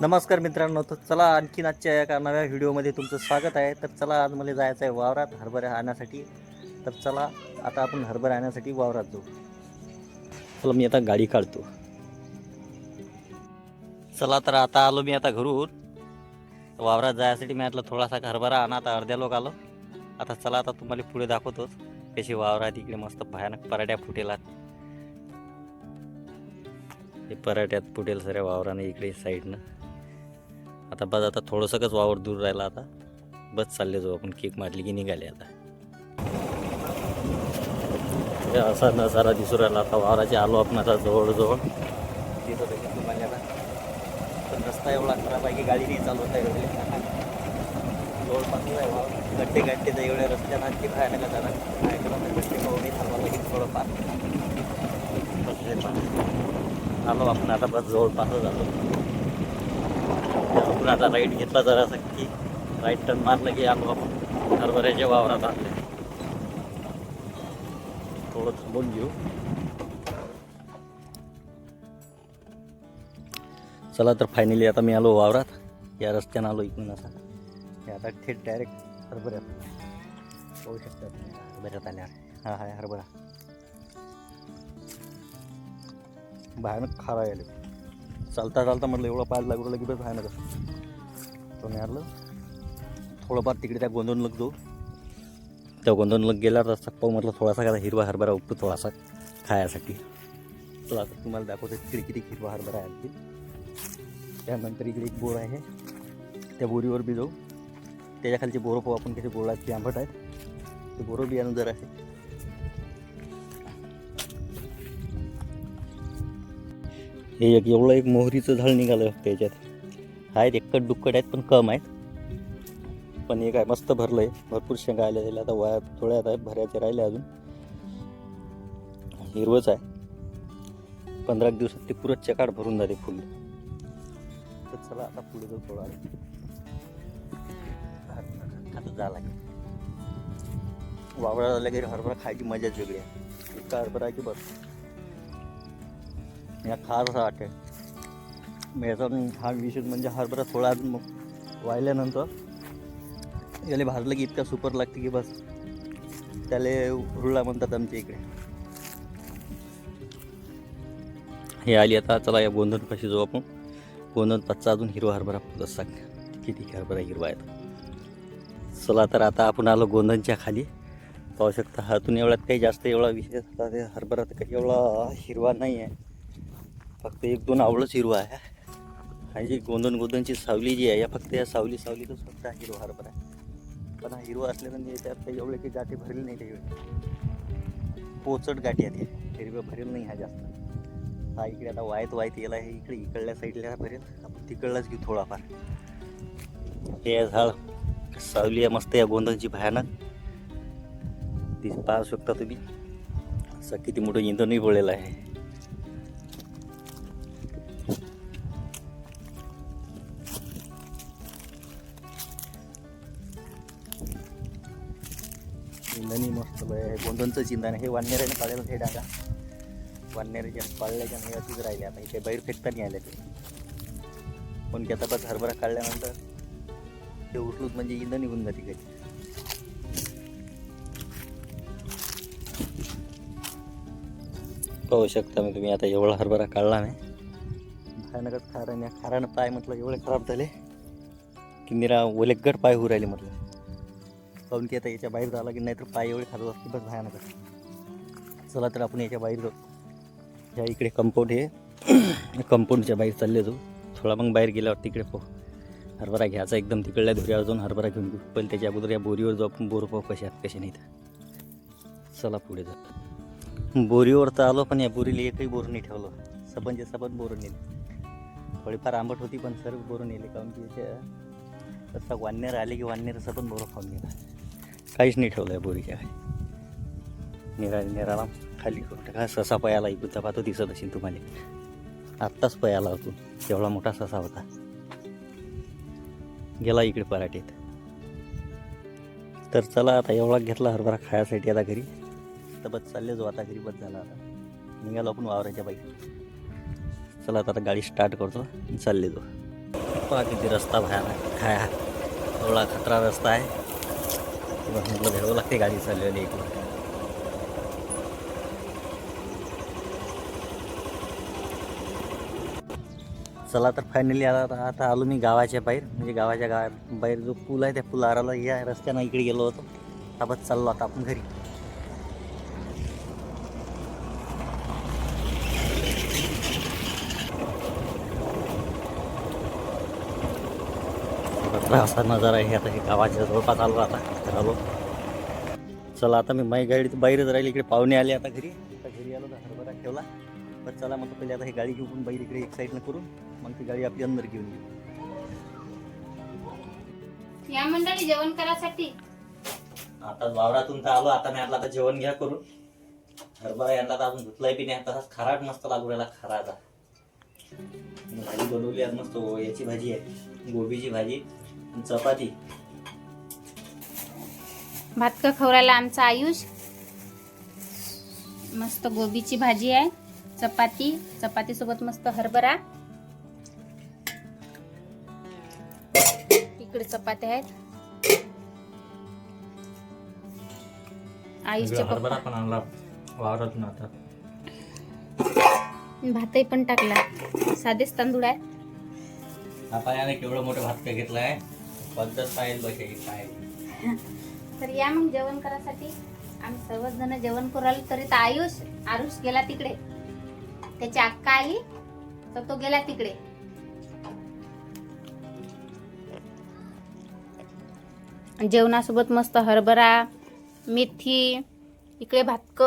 नमस्कार मित्रांनो, तर चला आणखीन आजच्या एका नव्या व्हिडिओमध्ये तुमचं स्वागत आहे. तर चला आज मला जायचं आहे वावरात हरभरा आणण्यासाठी. तर चला आता आपण हरभरा आणण्यासाठी वावरात जाऊ. चला मी आता गाडी काढतो. चला तर आता आलो मी आता घरून. वावरात जायसाठी मी म्हटलं थोडासा हरभरा आणा. आता अर्ध्या लोक आलो. आता चला आता तुम्हाला पुढे दाखवतोच कशी वावरात इकडे मस्त भयानक पराठ्या फुटेलात. हे पराठ्यात फुटेल सऱ्या वावराने इकडे साईडनं. आता बस आता थोडंसंच वावर दूर राहिला. आता बस चालले जाऊ आपण. केक मारली की निघाले आता. असा नजारा दिसू राहिला. आता वावराचे आलो आपण आता जवळजवळ तिथं तुम्हाला आता. पण रस्ता एवढा खराब आहे की गाडी नाही चालवता एवढे जवळपास आहे वावर. गड्डे गड्डे तर एवढ्या रस्त्यानं आणखी भयानक जाणार. काय करायला गड्डे पाहून थांबावं लागेल थोडंफार. आलो आपण आता बस जवळपासच आलो. आपण आता राईट घेतला जरासा की राईट टर्न मारलं की आलो आपण हरभऱ्याच्या वावरात आणले. थोडं थांबून घेऊ. चला तर फायनली आता मी आलो वावरात. या रस्त्यानं आलो इकडून. असा हे आता थेट डायरेक्ट हरभऱ्यात पाहू शकतात. हरभऱ्यात आल्यावर हा हाय हरभरा. भयानक खारा आले. चालता चालता म्हटलं एवढं पाय लागू राहिलं की बस भयानक असं तो मारलं. थोडंफार तिकडे त्या गोंधून जाऊ. त्या गोंधून गेल्यावर रस्ता पाहू म्हटलं थोडासा का हिरवा हरभरा उपटू थोडासा खायासाठी. चला आता तुम्हाला दाखवतो तिकडे किती हिरवा हरभरा आहे. त्यानंतर इकडे एक बोर आहे. त्या बोरीवर बी जाऊ. त्याच्या खालचे बोरं पाहू आपण कसे बोर आहेत की आंबट आहेत. ते बोरं बी आणून जरा आहे. हे एक एवढं एक मोहरीचं झाड निघालं त्याच्यात. आहेत एकट दुक्कट आहेत पण कम आहेत. पण हे काय मस्त भरलं आहे. भरपूर शेंगा आल्या त्याला. आता वाया थोड्यात आहेत भऱ्याचे राहिले अजून. हिरवंच आहे. 15 दिवसात ते पुरं चकाट भरून जाते फुल. तर चला आता पुढे जाऊ. थोडा आता जा लागेल. वावरा झाल्या घरी हरभरा खायची मजाच वेगळी आहे. इतका हरभरा आहे की बस या खार असा वाटते. याचा हा विशेष म्हणजे हरभरा थोडा अजून मग वाहिल्यानंतर याला भाजलं की इतका सुपर लागते की बस. त्याला हुरळा म्हणतात आमच्या इकडे. हे आली आता. चला या गोंधन पाशी जाऊ आपण. गोंधन पाचचा अजून हिरवा हरभरा फुलत सांग किती हरभरा हिरवा आहे. चला तर आता आपण आलो गोंधनच्या खाली. पाहू शकता हातून एवढ्यात काही जास्त एवढा विशेष ते हरभरा तर काही एवढा हिरवा नाही आहे. फक्त 1-2 आवळच हिरवा आहे. आणि जी गोंधनची सावली जी आहे या फक्त या सावलीतच फक्त हिरवा हरभरा आहे. पण हा हिरवा असल्यानंतर त्यात काही एवढे काही गाठी भरली नाही. काही पोचट गाठी आहेत. हिरव्या भरेल नाही हा जास्त. हा इकडे आता वायत गेला आहे. इकडे इकडल्या साईडला भरेल. आपण तिकडलाच घेऊ थोडाफार. हे झाड सावली आहे मस्त या गोंधनची भयानक. ती पाहू शकता तुम्ही. असं किती मोठं इंधनही पडलेलं आहे. इंधनही मस्त आहे. गोंधनचं चिंधन हे वाननेराने पाळलेलं हे डागा. वाननेराच्या पाळल्याच्या नाही अशीच राहिले. आता इथे बाहेर फेकता नाही आले ते. पण की आता बस हरभरा काढल्यानंतर ते उठलूच म्हणजे इंधन निघून जाते काही. पाहू शकता मी तुम्ही. आता एवढा हरभरा काढला नाही. भयानकच खाराने खारानं पाय म्हटलं एवढे खराब झाले की निरा ओलेगट पाय होऊ राहिले म्हटलं. काहून की आता याच्या बाहेर झाला की नाही तर पाय एवढे खराब असते बस भयानक. चला तर आपण याच्या बाहेर जाऊ. ह्या इकडे कंपाऊंड हे कंपाऊंडच्या बाहेर चालले जाऊ. थोडा मग बाहेर गेल्यावर तिकडे पाहू हरभरा घ्यायचा एकदम तिकडल्या धुऱ्यावर जाऊन हरभरा घेऊन घेऊ. पण त्याच्या अगोदर या बोरीवर जाऊ आपण. बोर पाहू कसे आहेत कसे नाहीत. चला पुढे जाऊ. बोरीवर तर आलो पण या बोरीला एकही बोर नाही ठेवलं. सबनचे सबन बोरं नेले. थोडीफार आंबट होती पण सर्व बोरं नेले. काहून की याच्या तसा वाननेर आले की वाननेर सबन बोरं खाऊन गेला. काहीच नाही ठेवलं आहे बोरीच्या खाली. निराला खाली करून टाका. ससा पयाला इकडचा पाहतो दिसत असेल तुम्हाला. आत्ताच पयाला होतो. एवढा मोठा ससा होता. गेला इकडे पराठीत. तर चला आता एवढा घेतला हरभरा खायासाठी आता घरी. तर बस चालले जाऊ आता घरी. बस झाला आता. निघालो आपण वावराच्या बाईक. चला आता गाडी स्टार्ट करतो. चालले जाऊ. पहा किती रस्ता भयानक आहे. एवढा खतरा रस्ता आहे. म्हटलं भेटावं लागते गाडी चाललेली इकडे. चला तर फायनली आता आलो मी गावाच्या बाहेर, म्हणजे गावाच्या बाहेर जो पूल आहे त्या पुलाला या रस्त्यानं इकडे गेलो होतो. ताबत चाललो आता आपण घरी. असा नजारा आहे. आता हे गावाच्या जवळपास आलो. आता आलो. चला आता मी माझी गाडी बाहेरच राहिली. इकडे पाहुणे आले आता घरी. आता घरी आलो तर हरभरा ठेवला. पण चला मग पहिले आता ही गाडी घेऊन बाहेर इकडे एक साईडनं करून मग ती गाडी आपली अंदर घेऊन येऊ. या मंडळी जेवण करासाठी आता वावरातून तर आलो. आता मी आता जेवण घ्या करून. हरभरा यांना तर अजून धुतलाय बी नाही. आता खराट मस्त लागू राहिला खराचा. भाजी बनवली आज मस्त. याची भाजी आहे, गोबीची भाजी, चपाती. भात का खवरायला आमचा आयुष. मस्त गोबीची भाजी आहे, चपाती, चपाती सोबत मस्त हरभरा. इकडे चपात्या आहेत. आयुषचे हरभरा पण आणला वावरातून. आता भातही पण टाकला. साधेच तांदूळ आहे. आपल्याने केवढं मोठं भात काय घेतलं आहे. पद्धत पाहिजे बघायची काय. तर या मग जेवण करायसाठी. आम्ही सर्वच जण जेवण करू आलो. तरी तर आरुष गेला तिकडे. त्याची अक्का आली तर तो गेला तिकडे. जेवणासोबत मस्त हरभरा, मेथी, इकडे भातक.